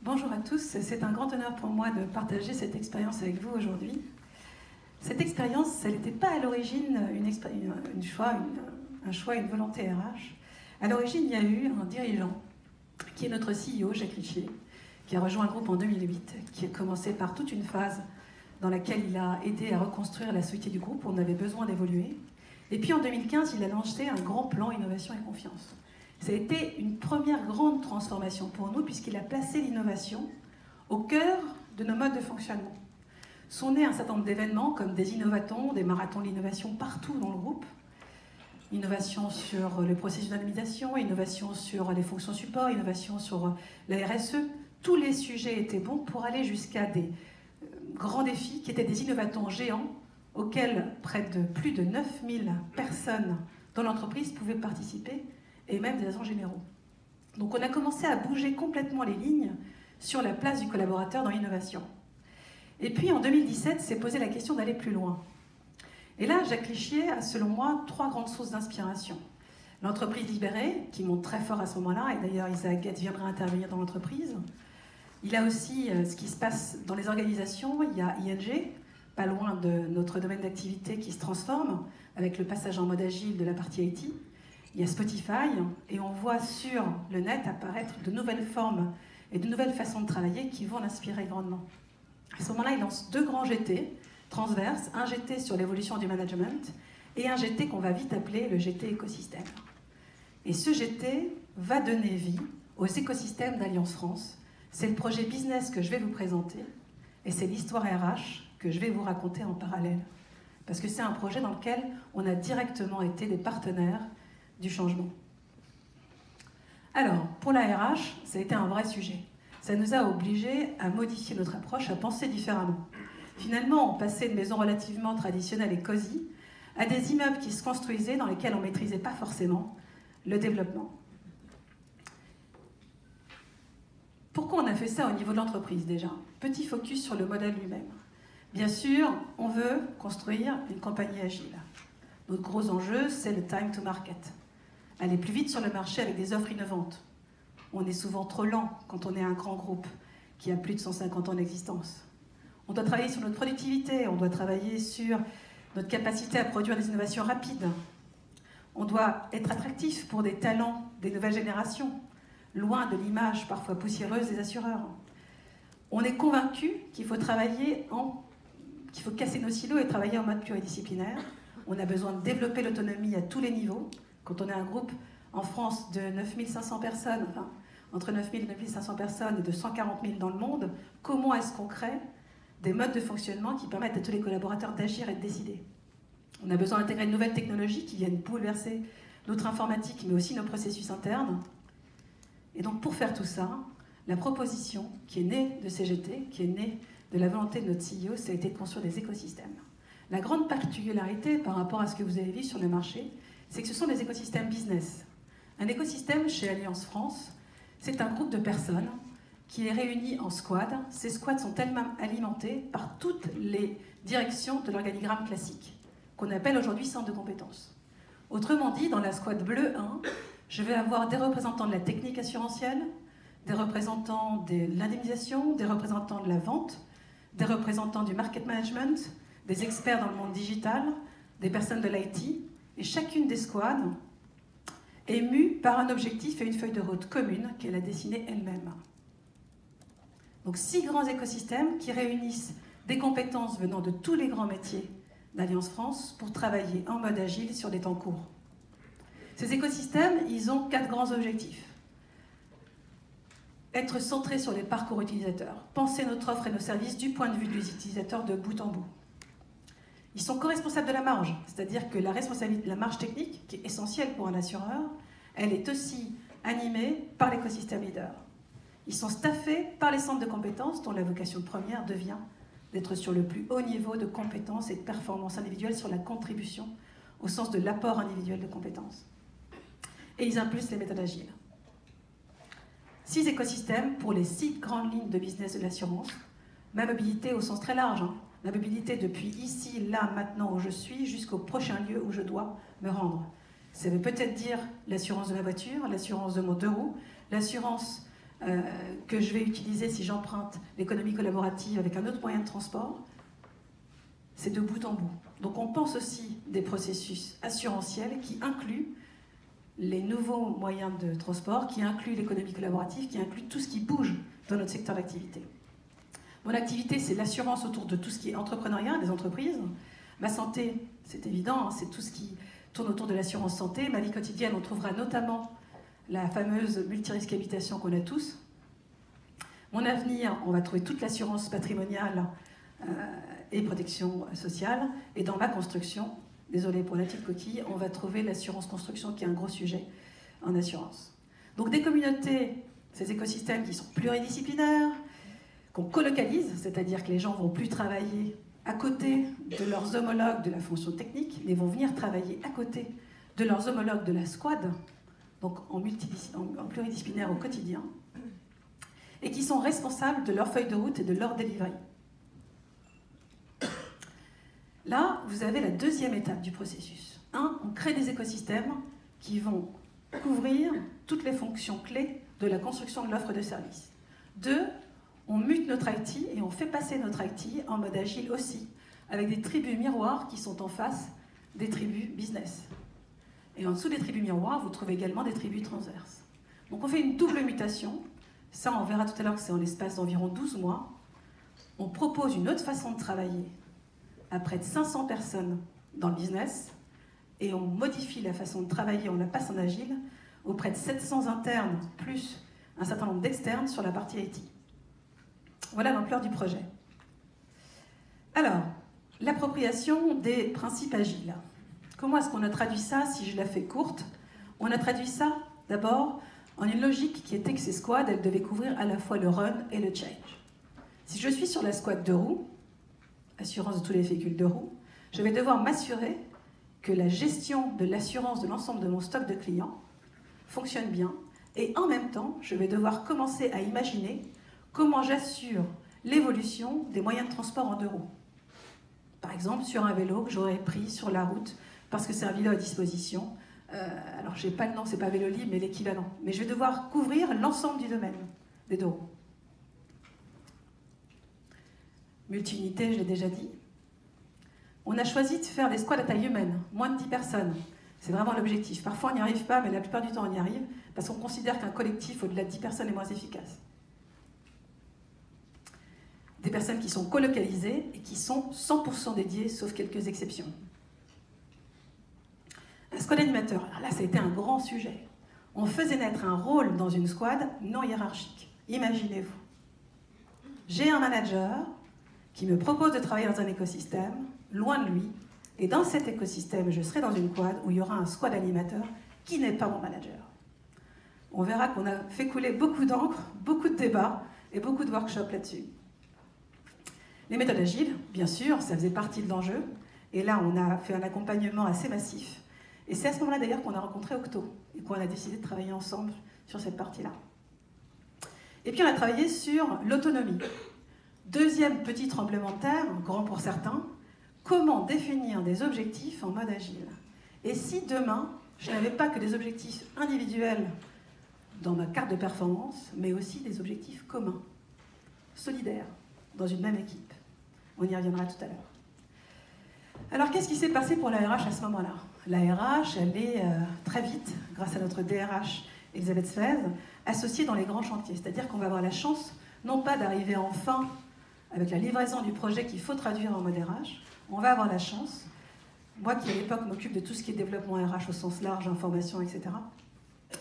Bonjour à tous, c'est un grand honneur pour moi de partager cette expérience avec vous aujourd'hui. Cette expérience, elle n'était pas à l'origine un choix, une volonté RH. À l'origine, il y a eu un dirigeant, qui est notre CEO, Jacques Richier, qui a rejoint le groupe en 2008, qui a commencé par toute une phase dans laquelle il a aidé à reconstruire la société du groupe, où on avait besoin d'évoluer. Et puis en 2015, il a lancé un grand plan Innovation et Confiance. Ça a été une première grande transformation pour nous, puisqu'il a placé l'innovation au cœur de nos modes de fonctionnement. Sont nés un certain nombre d'événements, comme des innovatons, des marathons de l'innovation partout dans le groupe. Innovation sur le processus d'indemnisation, innovation sur les fonctions support, innovation sur la RSE. Tous les sujets étaient bons pour aller jusqu'à des grands défis qui étaient des innovatons géants auxquels plus de 9000 personnes dans l'entreprise pouvaient participer, et même des agents généraux. Donc on a commencé à bouger complètement les lignes sur la place du collaborateur dans l'innovation. Et puis en 2017, s'est posé la question d'aller plus loin. Et là, Jacques Richier a, selon moi, 3 grandes sources d'inspiration. L'entreprise libérée, qui monte très fort à ce moment-là, et d'ailleurs Isaac Getz viendra intervenir dans l'entreprise. Il a aussi ce qui se passe dans les organisations. Il y a ING, pas loin de notre domaine d'activité, qui se transforme avec le passage en mode agile de la partie IT. Il y a Spotify, et on voit sur le net apparaître de nouvelles formes et de nouvelles façons de travailler qui vont l'inspirer grandement. À ce moment-là, il lance 2 grands GT transverses, un GT sur l'évolution du management et un GT qu'on va vite appeler le GT écosystème. Et ce GT va donner vie aux écosystèmes d'Alliance France. C'est le projet business que je vais vous présenter et c'est l'histoire RH que je vais vous raconter en parallèle. Parce que c'est un projet dans lequel on a directement été des partenaires du changement. Alors, pour la RH, ça a été un vrai sujet. Ça nous a obligés à modifier notre approche, à penser différemment. Finalement, on passait de maisons relativement traditionnelles et cosy à des immeubles qui se construisaient dans lesquels on ne maîtrisait pas forcément le développement. Pourquoi on a fait ça au niveau de l'entreprise déjà? Petit focus sur le modèle lui-même. Bien sûr, on veut construire une compagnie agile. Notre gros enjeu, c'est le time to market. Aller plus vite sur le marché avec des offres innovantes. On est souvent trop lent quand on est un grand groupe qui a plus de 150 ans d'existence. On doit travailler sur notre productivité, on doit travailler sur notre capacité à produire des innovations rapides. On doit être attractif pour des talents des nouvelles générations, loin de l'image parfois poussiéreuse des assureurs. On est convaincu qu'il faut qu'il faut casser nos silos et travailler en mode pluridisciplinaire. On a besoin de développer l'autonomie à tous les niveaux. Quand on est un groupe en France de 9500 personnes, enfin, entre 9000 et 9500 personnes et de 140 000 dans le monde, comment est-ce qu'on crée des modes de fonctionnement qui permettent à tous les collaborateurs d'agir et de décider? On a besoin d'intégrer de nouvelles technologies qui viennent bouleverser notre informatique, mais aussi nos processus internes. Et donc pour faire tout ça, la proposition qui est née de CGT, qui est née de la volonté de notre CEO, ça a été de construire des écosystèmes. La grande particularité par rapport à ce que vous avez vu sur le marché, c'est que ce sont des écosystèmes business. Un écosystème chez Alliance France, c'est un groupe de personnes qui est réuni en squads. Ces squads sont tellement alimentés par toutes les directions de l'organigramme classique, qu'on appelle aujourd'hui centre de compétences. Autrement dit, dans la squad bleu 1, je vais avoir des représentants de la technique assurantielle, des représentants de l'indemnisation, des représentants de la vente, des représentants du market management, des experts dans le monde digital, des personnes de l'IT, et chacune des squads est mue par un objectif et une feuille de route commune qu'elle a dessinée elle-même. Donc 6 grands écosystèmes qui réunissent des compétences venant de tous les grands métiers d'Alliance France pour travailler en mode agile sur des temps courts. Ces écosystèmes, ils ont 4 grands objectifs. Être centrés sur les parcours utilisateurs, penser notre offre et nos services du point de vue des utilisateurs de bout en bout. Ils sont co-responsables de la marge, c'est-à-dire que la responsabilité de la marge technique, qui est essentielle pour un assureur, elle est aussi animée par l'écosystème leader. Ils sont staffés par les centres de compétences, dont la vocation première devient d'être sur le plus haut niveau de compétences et de performance individuelle sur la contribution, au sens de l'apport individuel de compétences. Et ils impulsent les méthodes agiles. 6 écosystèmes pour les 6 grandes lignes de business de l'assurance. Ma mobilité au sens très large, la mobilité depuis ici, là, maintenant où je suis, jusqu'au prochain lieu où je dois me rendre. Ça veut peut-être dire l'assurance de ma voiture, l'assurance de mon 2 roues, l'assurance que je vais utiliser si j'emprunte l'économie collaborative avec un autre moyen de transport. C'est de bout en bout. Donc on pense aussi des processus assurantiels qui incluent les nouveaux moyens de transport, qui incluent l'économie collaborative, qui incluent tout ce qui bouge dans notre secteur d'activité. Mon activité, c'est l'assurance autour de tout ce qui est entrepreneuriat, des entreprises. Ma santé, c'est évident, hein, c'est tout ce qui tourne autour de l'assurance santé. Ma vie quotidienne, on trouvera notamment la fameuse multirisque habitation qu'on a tous. Mon avenir, on va trouver toute l'assurance patrimoniale et protection sociale. Et dans ma construction, désolé pour la petite coquille, on va trouver l'assurance construction qui est un gros sujet en assurance. Donc des communautés, ces écosystèmes qui sont pluridisciplinaires, qu'on colocalise, c'est-à-dire que les gens ne vont plus travailler à côté de leurs homologues de la fonction technique, mais vont venir travailler à côté de leurs homologues de la squad, donc en pluridisciplinaire au quotidien, et qui sont responsables de leur feuille de route et de leur delivery. Là, vous avez la deuxième étape du processus. 1, on crée des écosystèmes qui vont couvrir toutes les fonctions clés de la construction de l'offre de service. 2, on mute notre IT et on fait passer notre IT en mode agile aussi, avec des tribus miroirs qui sont en face des tribus business. Et en dessous des tribus miroirs, vous trouvez également des tribus transverses. Donc on fait une double mutation. Ça, on verra tout à l'heure que c'est en l'espace d'environ 12 mois. On propose une autre façon de travailler à près de 500 personnes dans le business et on modifie la façon de travailler, on la passe en agile auprès de 700 internes plus un certain nombre d'externes sur la partie IT. Voilà l'ampleur du projet. Alors, l'appropriation des principes agiles. Comment est-ce qu'on a traduit ça, si je la fais courte? On a traduit ça, d'abord, en une logique qui était que ces squads, elles devaient couvrir à la fois le run et le change. Si je suis sur la squad 2 roues, assurance de tous les véhicules 2 roues, je vais devoir m'assurer que la gestion de l'assurance de l'ensemble de mon stock de clients fonctionne bien, et en même temps, je vais devoir commencer à imaginer comment j'assure l'évolution des moyens de transport en 2 roues. Par exemple, sur un vélo que j'aurais pris sur la route, parce que c'est un vélo à disposition. Alors, je n'ai pas le nom, c'est pas vélo libre, mais l'équivalent. Mais je vais devoir couvrir l'ensemble du domaine des 2 roues. Multi-unité, je l'ai déjà dit. On a choisi de faire des squads à taille humaine, moins de 10 personnes. C'est vraiment l'objectif. Parfois, on n'y arrive pas, mais la plupart du temps, on y arrive, parce qu'on considère qu'un collectif au-delà de 10 personnes est moins efficace. Des personnes qui sont colocalisées et qui sont 100% dédiées, sauf quelques exceptions. Un squad animateur, alors là, ça a été un grand sujet. On faisait naître un rôle dans une squad non hiérarchique. Imaginez-vous. J'ai un manager qui me propose de travailler dans un écosystème, loin de lui, et dans cet écosystème, je serai dans une squad où il y aura un squad animateur qui n'est pas mon manager. On verra qu'on a fait couler beaucoup d'encre, beaucoup de débats et beaucoup de workshops là-dessus. Les méthodes agiles, bien sûr, ça faisait partie de l'enjeu. Et là, on a fait un accompagnement assez massif. Et c'est à ce moment-là, d'ailleurs, qu'on a rencontré Octo et qu'on a décidé de travailler ensemble sur cette partie-là. Et puis, on a travaillé sur l'autonomie. Deuxième petit tremblement de terre, grand pour certains, comment définir des objectifs en mode agile? Et si demain, je n'avais pas que des objectifs individuels dans ma carte de performance, mais aussi des objectifs communs, solidaires, dans une même équipe? On y reviendra tout à l'heure. Alors, qu'est-ce qui s'est passé pour la RH à ce moment-là? La RH, elle est très vite, grâce à notre DRH Elisabeth Svez, associée dans les grands chantiers. C'est-à-dire qu'on va avoir la chance, non pas d'arriver enfin avec la livraison du projet qu'il faut traduire en mode RH, on va avoir la chance, moi qui à l'époque m'occupe de tout ce qui est développement RH au sens large, information, etc.,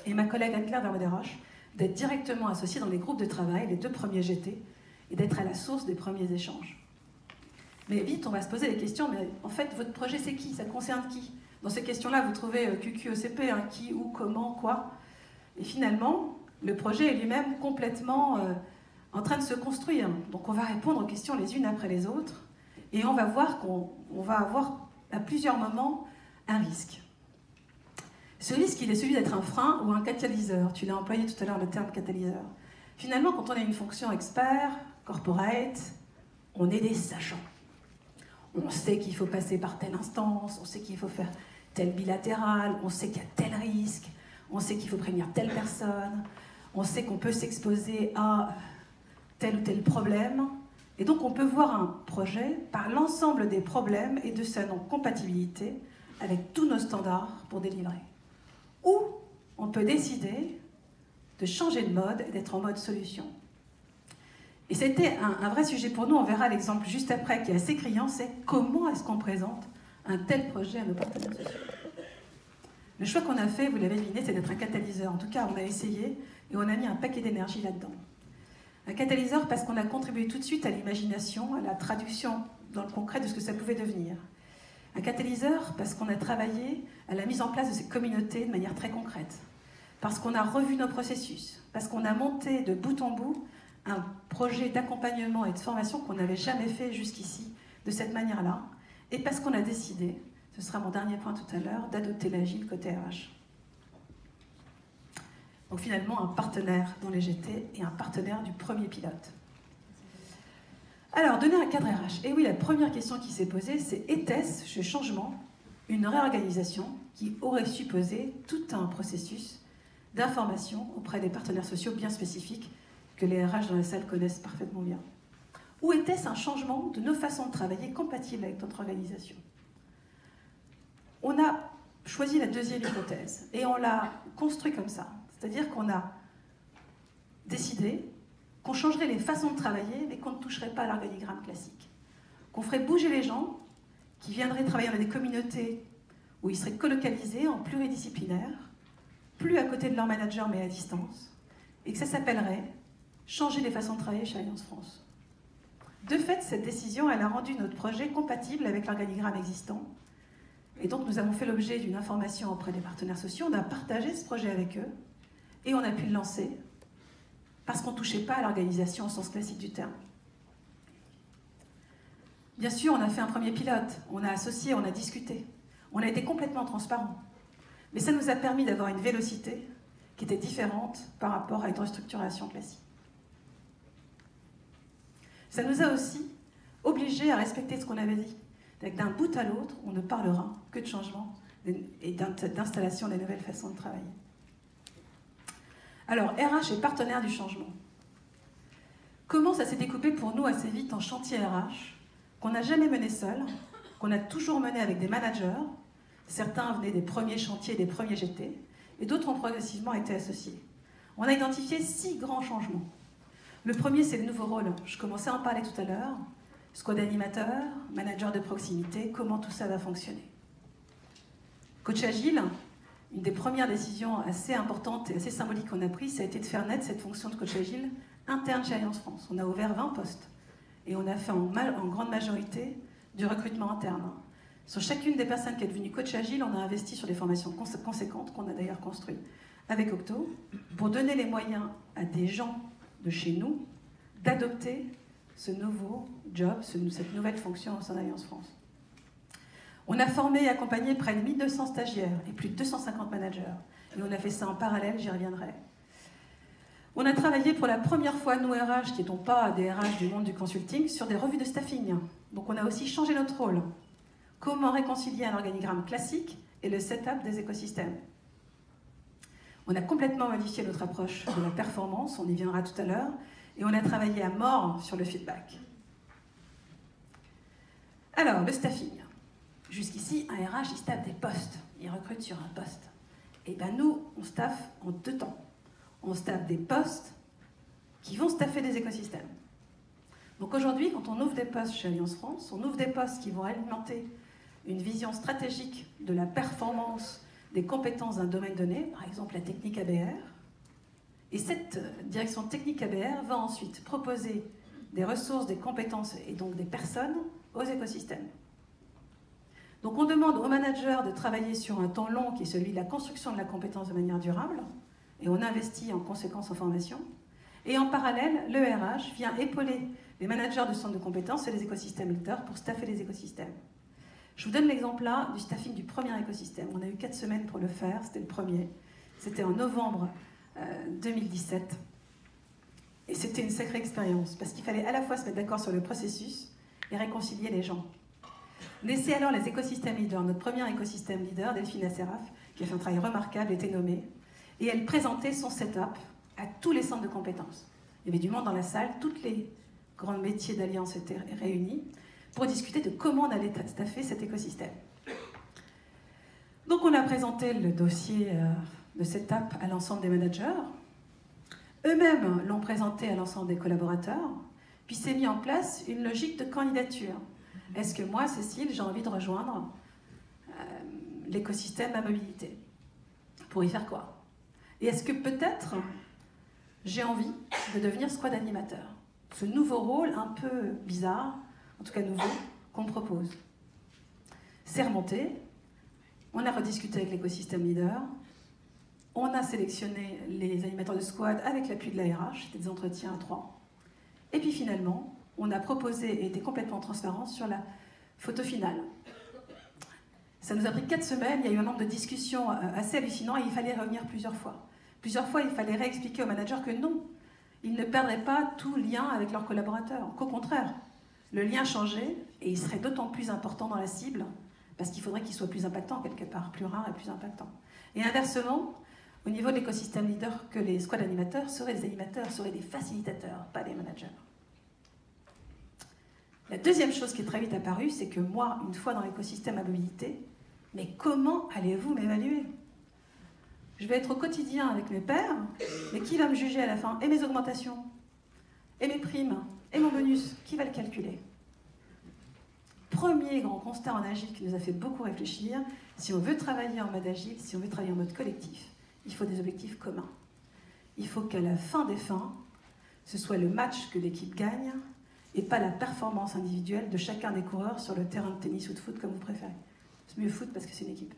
et ma collègue Anne-Claire Vermode RH, d'être directement associée dans les groupes de travail, les 2 premiers GT, et d'être à la source des premiers échanges. Mais vite, on va se poser les questions, mais en fait, votre projet, c'est qui? Ça concerne qui? Dans ces questions-là, vous trouvez QQECP, hein, qui, où, comment, quoi. Et finalement, le projet est lui-même complètement en train de se construire. Donc on va répondre aux questions les unes après les autres, et on va voir qu'on va avoir à plusieurs moments un risque. Ce risque, il est celui d'être un frein ou un catalyseur. Tu l'as employé tout à l'heure, le terme catalyseur. Finalement, quand on a une fonction expert, corporate, on est des sachants. On sait qu'il faut passer par telle instance, on sait qu'il faut faire tel bilatéral, on sait qu'il y a tel risque, on sait qu'il faut prévenir telle personne, on sait qu'on peut s'exposer à tel ou tel problème, et donc on peut voir un projet par l'ensemble des problèmes et de sa non-compatibilité avec tous nos standards pour délivrer. Ou on peut décider de changer de mode et d'être en mode solution. Et c'était un vrai sujet pour nous, on verra l'exemple juste après qui est assez criant, c'est comment est-ce qu'on présente un tel projet à nos partenaires sociaux. Le choix qu'on a fait, vous l'avez deviné, c'est d'être un catalyseur. En tout cas, on a essayé et on a mis un paquet d'énergie là-dedans. Un catalyseur parce qu'on a contribué tout de suite à l'imagination, à la traduction dans le concret de ce que ça pouvait devenir. Un catalyseur parce qu'on a travaillé à la mise en place de ces communautés de manière très concrète. Parce qu'on a revu nos processus. Parce qu'on a monté de bout en bout un projet d'accompagnement et de formation qu'on n'avait jamais fait jusqu'ici de cette manière-là. Et parce qu'on a décidé, ce sera mon dernier point tout à l'heure, d'adopter l'agile côté RH. Donc finalement, un partenaire dans les GT et un partenaire du premier pilote. Alors, donner un cadre RH. Et oui, la première question qui s'est posée, c'est était-ce, ce changement, une réorganisation qui aurait supposé tout un processus d'information auprès des partenaires sociaux bien spécifiques que les RH dans la salle connaissent parfaitement bien? Ou était-ce un changement de nos façons de travailler compatibles avec notre organisation? On a choisi la deuxième hypothèse et on l'a construit comme ça. C'est-à-dire qu'on a décidé qu'on changerait les façons de travailler, mais qu'on ne toucherait pas à l'organigramme classique. Qu'on ferait bouger les gens, qui viendraient travailler dans des communautés où ils seraient colocalisés en pluridisciplinaire, plus à côté de leur manager, mais à distance, et que ça s'appellerait changer les façons de travailler chez Allianz France. De fait, cette décision, elle a rendu notre projet compatible avec l'organigramme existant. Et donc, nous avons fait l'objet d'une information auprès des partenaires sociaux. On a partagé ce projet avec eux et on a pu le lancer parce qu'on ne touchait pas à l'organisation au sens classique du terme. Bien sûr, on a fait un premier pilote, on a associé, on a discuté. On a été complètement transparent. Mais ça nous a permis d'avoir une vélocité qui était différente par rapport à une restructuration classique. Ça nous a aussi obligés à respecter ce qu'on avait dit. D'un bout à l'autre, on ne parlera que de changement et d'installation des nouvelles façons de travailler. Alors, RH est partenaire du changement. Comment ça s'est découpé pour nous assez vite en chantier RH, qu'on n'a jamais mené seul, qu'on a toujours mené avec des managers. Certains venaient des premiers chantiers, des premiers GT, et d'autres ont progressivement été associés. On a identifié 6 grands changements. Le premier, c'est le nouveau rôle. Je commençais à en parler tout à l'heure. Squad animateur, manager de proximité, comment tout ça va fonctionner. Coach Agile, une des premières décisions assez importantes et assez symboliques qu'on a prises, ça a été de faire naître cette fonction de Coach Agile interne chez Allianz France. On a ouvert 20 postes et on a fait en grande majorité du recrutement interne. Sur chacune des personnes qui est devenue Coach Agile, on a investi sur des formations conséquentes qu'on a d'ailleurs construites avec Octo pour donner les moyens à des gens de chez nous d'adopter ce nouveau job, cette nouvelle fonction au sein d'Allianz France. On a formé et accompagné près de 1200 stagiaires et plus de 250 managers. Et on a fait ça en parallèle, j'y reviendrai. On a travaillé pour la première fois, nous RH, qui n'étions pas des RH du monde du consulting, sur des revues de staffing. Donc on a aussi changé notre rôle. Comment réconcilier un organigramme classique et le setup des écosystèmes. On a complètement modifié notre approche de la performance, on y viendra tout à l'heure, et on a travaillé à mort sur le feedback. Alors, le staffing. Jusqu'ici, un RH, il staffe des postes. Il recrute sur un poste. Et bien nous, on staffe en 2 temps. On staffe des postes qui vont staffer des écosystèmes. Donc aujourd'hui, quand on ouvre des postes chez Allianz France, on ouvre des postes qui vont alimenter une vision stratégique de la performance des compétences d'un domaine donné, par exemple la technique ABR. Et cette direction technique ABR va ensuite proposer des ressources, des compétences et donc des personnes aux écosystèmes. Donc on demande aux managers de travailler sur un temps long qui est celui de la construction de la compétence de manière durable, et on investit en conséquence en formation. Et en parallèle, le RH vient épauler les managers de centres de compétences et les écosystèmes leaders pour staffer les écosystèmes. Je vous donne l'exemple là du staffing du premier écosystème. On a eu 4 semaines pour le faire, c'était le premier. C'était en novembre 2017. Et c'était une sacrée expérience, parce qu'il fallait à la fois se mettre d'accord sur le processus et réconcilier les gens. Laissez alors les écosystèmes leaders. Notre premier écosystème leader, Delphine Asseraf, qui a fait un travail remarquable, était nommée. Et elle présentait son setup à tous les centres de compétences. Il y avait du monde dans la salle, tous les grands métiers d'Alliance étaient réunis pour discuter de comment on allait staffer cet écosystème. Donc on a présenté le dossier de setup à l'ensemble des managers. Eux-mêmes l'ont présenté à l'ensemble des collaborateurs, puis s'est mis en place une logique de candidature. Est-ce que moi, Cécile, j'ai envie de rejoindre l'écosystème à mobilité? Pour y faire quoi? Et est-ce que peut-être j'ai envie de devenir squad animateur? Ce nouveau rôle un peu bizarre, en tout cas nouveau, qu'on me propose. C'est remonté, on a rediscuté avec l'écosystème leader, on a sélectionné les animateurs de squad avec l'appui de la RH, c'était des entretiens à 3. Et puis finalement, on a proposé et été complètement transparent sur la photo finale. Ça nous a pris 4 semaines, il y a eu un nombre de discussions assez hallucinant et il fallait revenir plusieurs fois. Plusieurs fois, il fallait réexpliquer aux managers que non, ils ne perdraient pas tout lien avec leurs collaborateurs. Qu'au contraire, le lien changeait et il serait d'autant plus important dans la cible parce qu'il faudrait qu'il soit plus impactant quelque part, plus rare et plus impactant. Et inversement, au niveau de l'écosystème leader, que les squads animateurs seraient des animateurs, seraient des facilitateurs, pas des managers. La deuxième chose qui est très vite apparue, c'est que moi, une fois dans l'écosystème à mobilité, mais comment allez-vous m'évaluer? Je vais être au quotidien avec mes pairs, mais qui va me juger à la fin? Et mes augmentations? Et mes primes? Et mon bonus? Qui va le calculer? Premier grand constat en agile qui nous a fait beaucoup réfléchir, si on veut travailler en mode agile, si on veut travailler en mode collectif, il faut des objectifs communs. Il faut qu'à la fin des fins, ce soit le match que l'équipe gagne et pas la performance individuelle de chacun des coureurs sur le terrain de tennis ou de foot comme vous préférez. C'est mieux foot parce que c'est une équipe.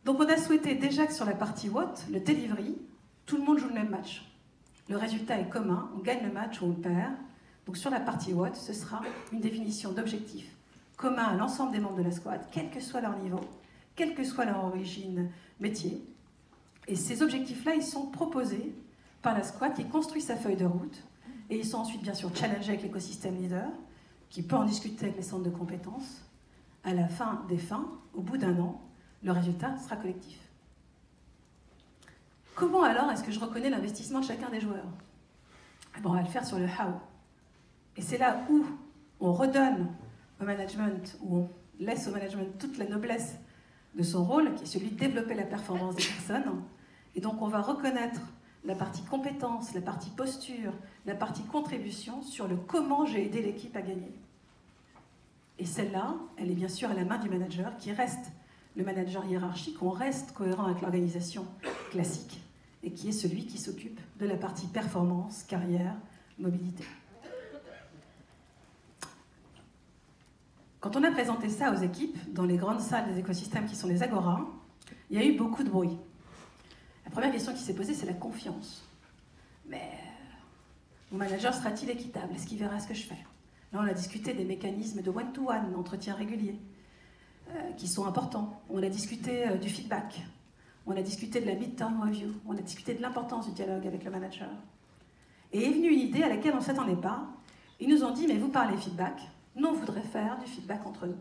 Donc on a souhaité déjà que sur la partie WOT, le delivery, tout le monde joue le même match. Le résultat est commun, on gagne le match ou on le perd. Donc sur la partie WOT, ce sera une définition d'objectifs commun à l'ensemble des membres de la squad, quel que soit leur niveau, quelle que soit leur origine métier. Et ces objectifs-là, ils sont proposés par la squad qui construit sa feuille de route. Et ils sont ensuite bien sûr challengés avec l'écosystème leader, qui peut en discuter avec les centres de compétences. À la fin des fins, au bout d'un an, le résultat sera collectif. Comment alors est-ce que je reconnais l'investissement de chacun des joueurs? Bon, on va le faire sur le how. Et c'est là où on redonne au management, où on laisse au management toute la noblesse de son rôle, qui est celui de développer la performance des personnes. Et donc on va reconnaître la partie compétence, la partie posture, la partie contribution sur le comment j'ai aidé l'équipe à gagner. Et celle-là, elle est bien sûr à la main du manager, qui reste le manager hiérarchique, on reste cohérent avec l'organisation classique, et qui est celui qui s'occupe de la partie performance, carrière, mobilité. Quand on a présenté ça aux équipes, dans les grandes salles des écosystèmes qui sont les agoras, il y a eu beaucoup de bruit. La première question qui s'est posée, c'est la confiance. Mais mon manager sera-t-il équitable? Est-ce qu'il verra ce que je fais? Là, on a discuté des mécanismes de one-to-one, d'entretien régulier, qui sont importants. On a discuté du feedback. On a discuté de la mid-term review. On a discuté de l'importance du dialogue avec le manager. Et est venue une idée à laquelle on ne s'attendait pas. Ils nous ont dit, mais vous parlez feedback. Nous, on voudrait faire du feedback entre nous.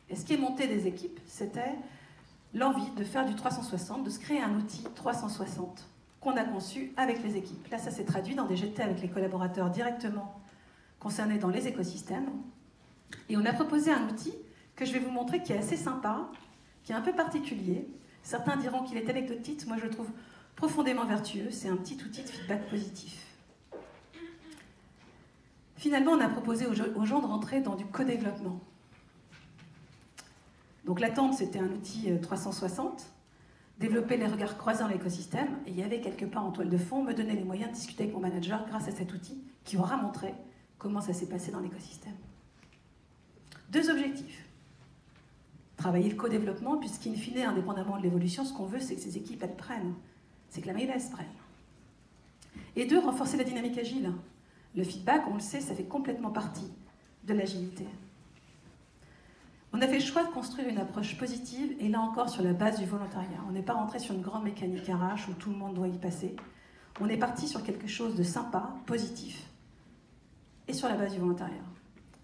Et ce qui est monté des équipes, c'était l'envie de faire du 360, de se créer un outil 360 qu'on a conçu avec les équipes. Là, ça s'est traduit dans des GT avec les collaborateurs directement concernés dans les écosystèmes. Et on a proposé un outil que je vais vous montrer qui est assez sympa, qui est un peu particulier. Certains diront qu'il est anecdotique, moi je le trouve profondément vertueux. C'est un petit outil de feedback positif. Finalement, on a proposé aux gens de rentrer dans du co-développement. Donc l'attente, c'était un outil 360, développer les regards croisés dans l'écosystème, et il y avait quelque part en toile de fond, me donner les moyens de discuter avec mon manager grâce à cet outil qui aura montré comment ça s'est passé dans l'écosystème. 2 objectifs. Travailler le co-développement, puisqu'in fine, indépendamment de l'évolution, ce qu'on veut, c'est que ces équipes, elles prennent. C'est que la mayonnaise prenne. Et 2, renforcer la dynamique agile. Le feedback, on le sait, ça fait complètement partie de l'agilité. On a fait le choix de construire une approche positive, et là encore sur la base du volontariat. On n'est pas rentré sur une grande mécanique RH où tout le monde doit y passer. On est parti sur quelque chose de sympa, positif, et sur la base du volontariat.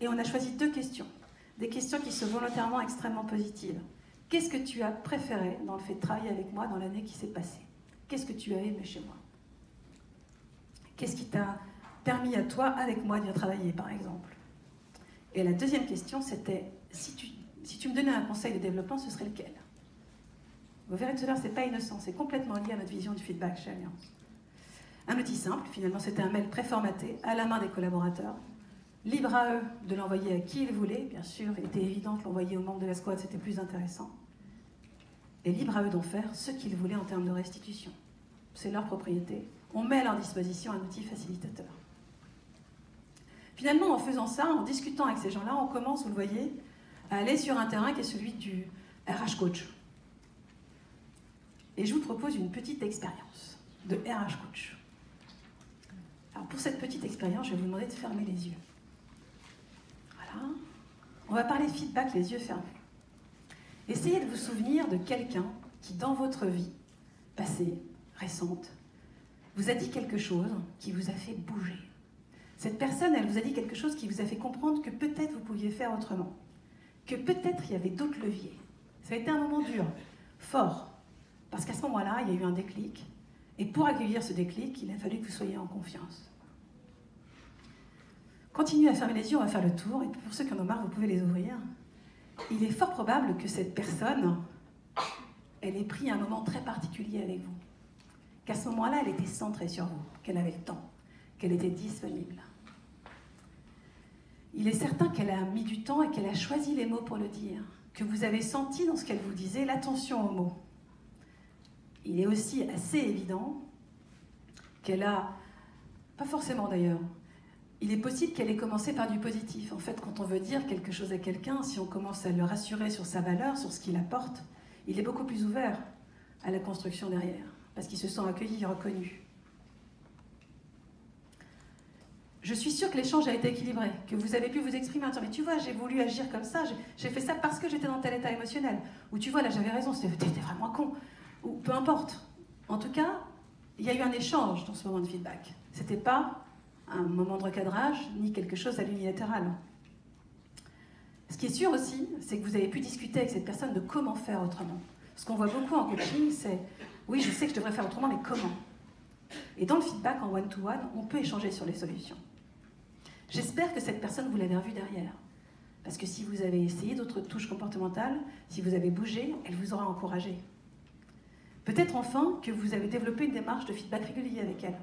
Et on a choisi 2 questions. Des questions qui sont volontairement extrêmement positives. Qu'est-ce que tu as préféré dans le fait de travailler avec moi dans l'année qui s'est passée? Qu'est-ce que tu as aimé chez moi? Qu'est-ce qui t'a permis à toi, avec moi, de bien travailler, par exemple? Et la deuxième question, c'était, si tu me donnais un conseil de développement, ce serait lequel? Vous verrez tout à l'heure, ce n'est pas innocent, c'est complètement lié à notre vision du feedback chez Allianz. Un outil simple, finalement, c'était un mail préformaté à la main des collaborateurs, libre à eux de l'envoyer à qui ils voulaient, bien sûr, il était évident que l'envoyer aux membres de la squad, c'était plus intéressant, et libre à eux d'en faire ce qu'ils voulaient en termes de restitution. C'est leur propriété. On met à leur disposition un outil facilitateur. Finalement, en faisant ça, en discutant avec ces gens-là, on commence, vous le voyez, à aller sur un terrain qui est celui du RH coach. Et je vous propose une petite expérience de RH coach. Alors pour cette petite expérience, je vais vous demander de fermer les yeux. Voilà. On va parler de feedback les yeux fermés. Essayez de vous souvenir de quelqu'un qui, dans votre vie passée, récente, vous a dit quelque chose qui vous a fait bouger. Cette personne, elle vous a dit quelque chose qui vous a fait comprendre que peut-être vous pouviez faire autrement, que peut-être il y avait d'autres leviers. Ça a été un moment dur, fort, parce qu'à ce moment-là, il y a eu un déclic, et pour accueillir ce déclic, il a fallu que vous soyez en confiance. Continuez à fermer les yeux, on va faire le tour, et pour ceux qui en ont marre, vous pouvez les ouvrir. Il est fort probable que cette personne, elle ait pris un moment très particulier avec vous, qu'à ce moment-là, elle était centrée sur vous, qu'elle avait le temps, qu'elle était disponible. Il est certain qu'elle a mis du temps et qu'elle a choisi les mots pour le dire, que vous avez senti dans ce qu'elle vous disait l'attention aux mots. Il est aussi assez évident qu'elle a, pas forcément d'ailleurs, il est possible qu'elle ait commencé par du positif. En fait, quand on veut dire quelque chose à quelqu'un, si on commence à le rassurer sur sa valeur, sur ce qu'il apporte, il est beaucoup plus ouvert à la construction derrière, parce qu'il se sent accueilli et reconnu. Je suis sûre que l'échange a été équilibré, que vous avez pu vous exprimer en disant « mais tu vois, j'ai voulu agir comme ça, j'ai fait ça parce que j'étais dans tel état émotionnel » ou « tu vois, là j'avais raison, t'étais vraiment con » ou peu importe. En tout cas, il y a eu un échange dans ce moment de feedback. C'était pas un moment de recadrage, ni quelque chose à l'unilatéral. Ce qui est sûr aussi, c'est que vous avez pu discuter avec cette personne de comment faire autrement. Ce qu'on voit beaucoup en coaching, c'est « oui, je sais que je devrais faire autrement, mais comment ?» Et dans le feedback en one-to-one, on peut échanger sur les solutions. J'espère que cette personne, vous l'avez revue derrière. Parce que si vous avez essayé d'autres touches comportementales, si vous avez bougé, elle vous aura encouragé. Peut-être enfin que vous avez développé une démarche de feedback régulier avec elle.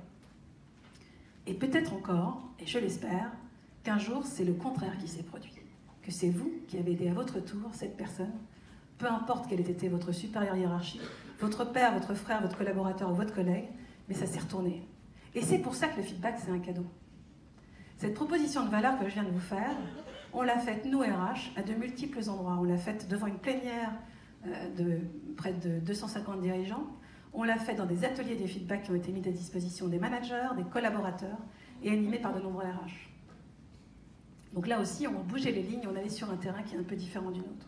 Et peut-être encore, et je l'espère, qu'un jour, c'est le contraire qui s'est produit. Que c'est vous qui avez aidé à votre tour cette personne, peu importe quel ait été votre supérieur hiérarchique, votre père, votre frère, votre collaborateur ou votre collègue, mais ça s'est retourné. Et c'est pour ça que le feedback, c'est un cadeau. Cette proposition de valeur que je viens de vous faire, on l'a faite, nous, RH, à de multiples endroits. On l'a faite devant une plénière de près de 250 dirigeants. On l'a faite dans des ateliers de feedback qui ont été mis à disposition des managers, des collaborateurs, et animés par de nombreux RH. Donc là aussi, on bougeait les lignes, on allait sur un terrain qui est un peu différent du nôtre.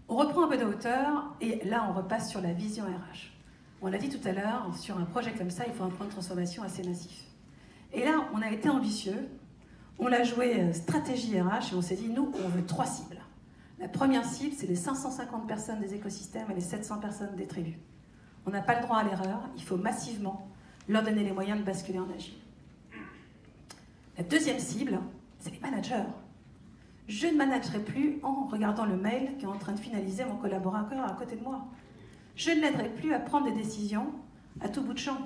On reprend un peu de hauteur, et là, on repasse sur la vision RH. On l'a dit tout à l'heure, sur un projet comme ça, il faut un plan de transformation assez massif. Et là, on a été ambitieux, on l'a joué stratégie RH et on s'est dit, nous, on veut 3 cibles. La première cible, c'est les 550 personnes des écosystèmes et les 700 personnes des tribus. On n'a pas le droit à l'erreur, il faut massivement leur donner les moyens de basculer en agile. La deuxième cible, c'est les managers. Je ne managerai plus en regardant le mail qui est en train de finaliser mon collaborateur à côté de moi. Je ne l'aiderai plus à prendre des décisions à tout bout de champ.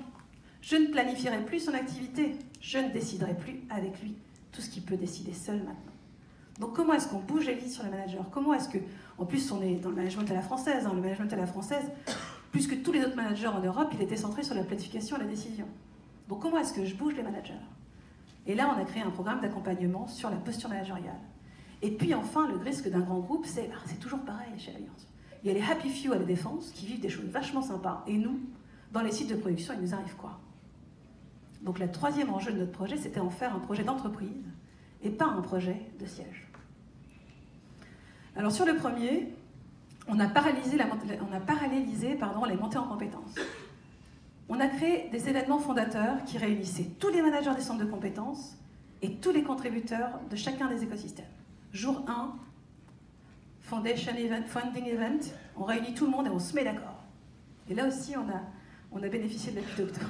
Je ne planifierai plus son activité. Je ne déciderai plus avec lui tout ce qu'il peut décider seul maintenant. Donc comment est-ce qu'on bouge les lignes sur les managers? Comment est-ce que, en plus on est dans le management à la française, le management à la française, plus que tous les autres managers en Europe, il était centré sur la planification et la décision. Donc comment est-ce que je bouge les managers? Et là on a créé un programme d'accompagnement sur la posture managériale. Et puis enfin, le risque d'un grand groupe, c'est toujours pareil chez Allianz. Il y a les happy few à la défense qui vivent des choses vachement sympas. Et nous, dans les sites de production, il nous arrive quoi? Donc le troisième enjeu de notre projet, c'était en faire un projet d'entreprise et pas un projet de siège. Alors sur le premier, on a paralysé les montées en compétences. On a créé des événements fondateurs qui réunissaient tous les managers des centres de compétences et tous les contributeurs de chacun des écosystèmes. Jour 1, Founding Event, on réunit tout le monde et on se met d'accord. Et là aussi, on a bénéficié de l'appui d'Octo.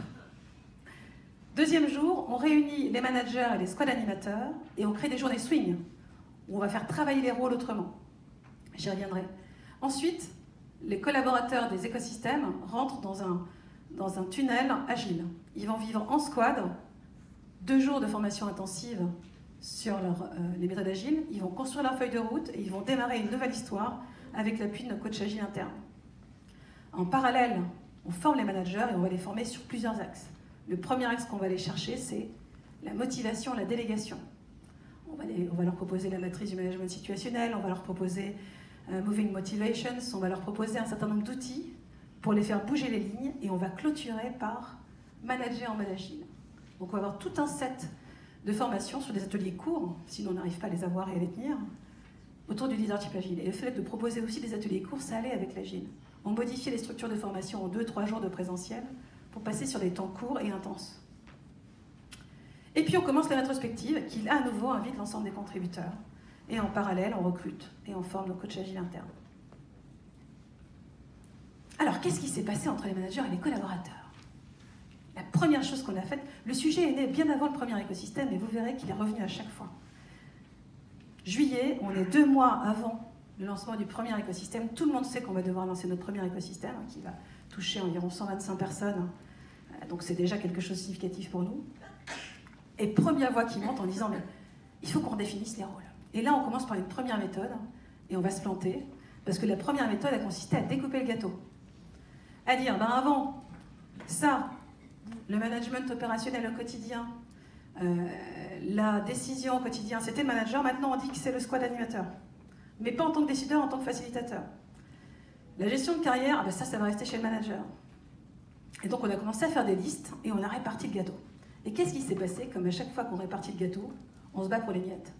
Deuxième jour, on réunit les managers et les squad animateurs et on crée des journées swing où on va faire travailler les rôles autrement. J'y reviendrai. Ensuite, les collaborateurs des écosystèmes rentrent dans un tunnel agile. Ils vont vivre en squad 2 jours de formation intensive sur les méthodes agiles. Ils vont construire leur feuille de route et ils vont démarrer une nouvelle histoire avec l'appui de nos coachs agiles internes. En parallèle, on forme les managers et on va les former sur plusieurs axes. Le premier axe qu'on va aller chercher, c'est la motivation, la délégation. On va leur proposer la matrice du management situationnel, on va leur proposer Moving Motivations, on va leur proposer un certain nombre d'outils pour les faire bouger les lignes et on va clôturer par manager en mode agile. Donc on va avoir tout un set de formations sur des ateliers courts, si on n'arrive pas à les avoir et à les tenir, autour du leadership agile. Et le fait de proposer aussi des ateliers courts, ça allait avec l'agile. On modifiait les structures de formation en 2-3 jours de présentiel pour passer sur des temps courts et intenses. Et puis on commence la rétrospective qui, à nouveau, invite l'ensemble des contributeurs. Et en parallèle, on recrute et on forme nos coachs agiles internes. Alors, qu'est-ce qui s'est passé entre les managers et les collaborateurs? La première chose qu'on a faite, le sujet est né bien avant le premier écosystème, et vous verrez qu'il est revenu à chaque fois. Juillet, on est 2 mois avant le lancement du premier écosystème. Tout le monde sait qu'on va devoir lancer notre premier écosystème, qui va toucher environ 125 personnes. Donc c'est déjà quelque chose de significatif pour nous. Et première voix qui monte en disant, mais il faut qu'on redéfinisse les rôles. Et là, on commence par une première méthode, et on va se planter, parce que la première méthode a consisté à découper le gâteau. À dire, ben avant, ça, le management opérationnel au quotidien, la décision au quotidien, c'était le manager, maintenant on dit que c'est le squad animateur. Mais pas en tant que décideur, en tant que facilitateur. La gestion de carrière, ben ça va rester chez le manager. Et donc on a commencé à faire des listes, et on a réparti le gâteau. Et qu'est-ce qui s'est passé? Comme à chaque fois qu'on répartit le gâteau, on se bat pour les miettes.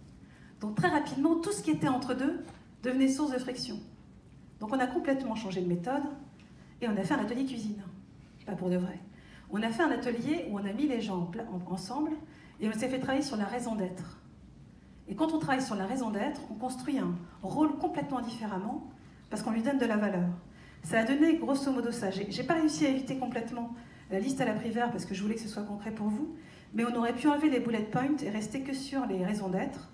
Donc très rapidement, tout ce qui était entre deux devenait source de friction. Donc on a complètement changé de méthode et on a fait un atelier cuisine. Pas pour de vrai. On a fait un atelier où on a mis les gens ensemble et on s'est fait travailler sur la raison d'être. Et quand on travaille sur la raison d'être, on construit un rôle complètement différemment parce qu'on lui donne de la valeur. Ça a donné grosso modo ça. J'ai pas réussi à éviter complètement la liste à la Prévert parce que je voulais que ce soit concret pour vous, mais on aurait pu enlever les bullet points et rester que sur les raisons d'être.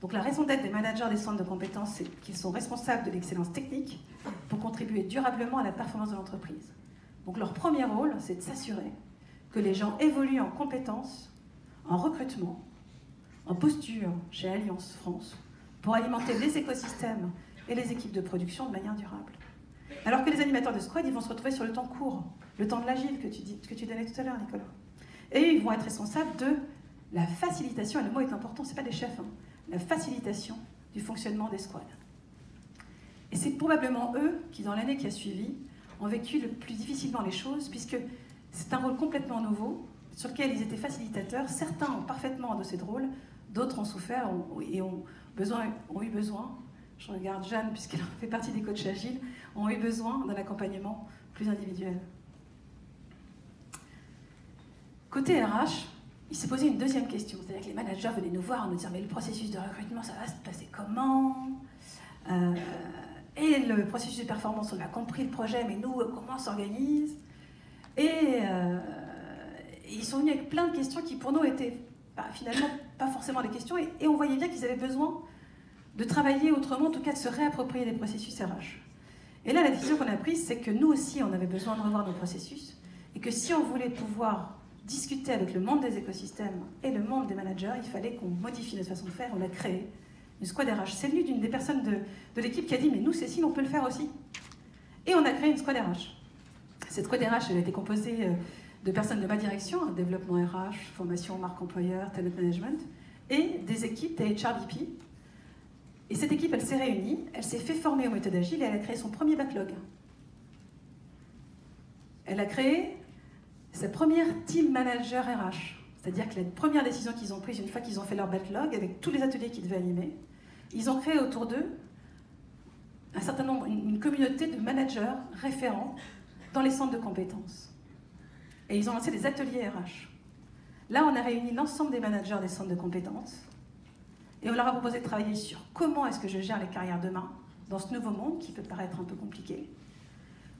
Donc la raison d'être des managers des centres de compétences, c'est qu'ils sont responsables de l'excellence technique pour contribuer durablement à la performance de l'entreprise. Donc leur premier rôle, c'est de s'assurer que les gens évoluent en compétences, en recrutement, en posture chez Alliance France, pour alimenter les écosystèmes et les équipes de production de manière durable. Alors que les animateurs de squad, ils vont se retrouver sur le temps court, le temps de l'agile que tu donnais tout à l'heure, Nicolas. Et ils vont être responsables de la facilitation, et le mot est important, ce n'est pas des chefs, la facilitation du fonctionnement des squads. Et c'est probablement eux qui, dans l'année qui a suivi, ont vécu le plus difficilement les choses, puisque c'est un rôle complètement nouveau, sur lequel ils étaient facilitateurs. Certains ont parfaitement endossé ce rôle, d'autres ont souffert et ont eu besoin, je regarde Jeanne puisqu'elle fait partie des coachs agiles, ont eu besoin d'un accompagnement plus individuel. Côté RH, il s'est posé une deuxième question, c'est-à-dire que les managers venaient nous voir en nous disant mais le processus de recrutement, ça va se passer comment et le processus de performance, on a compris le projet, mais nous, comment on s'organise? Et ils sont venus avec plein de questions qui pour nous étaient finalement pas forcément des questions, et on voyait bien qu'ils avaient besoin de travailler autrement, en tout cas de se réapproprier les processus RH. Et là, la décision qu'on a prise, c'est que nous aussi, on avait besoin de revoir nos processus, et que si on voulait pouvoir discuter avec le monde des écosystèmes et le monde des managers, il fallait qu'on modifie notre façon de faire. On a créé une squad RH. C'est venu d'une des personnes de l'équipe qui a dit « mais nous, Cécile, on peut le faire aussi ». Et on a créé une squad RH. Cette squad RH, elle a été composée de personnes de ma direction, développement RH, formation, marque employeur, talent management, et des équipes des HRBP. Et cette équipe, elle s'est réunie, elle s'est fait former aux méthodes agiles et elle a créé son premier backlog. Elle a créé sa première team manager RH. C'est-à-dire que la première décision qu'ils ont prise une fois qu'ils ont fait leur backlog, avec tous les ateliers qu'ils devaient animer, ils ont créé autour d'eux un certain nombre, une communauté de managers référents dans les centres de compétences. Et ils ont lancé des ateliers RH. Là, on a réuni l'ensemble des managers des centres de compétences et on leur a proposé de travailler sur comment est-ce que je gère les carrières demain dans ce nouveau monde qui peut paraître un peu compliqué.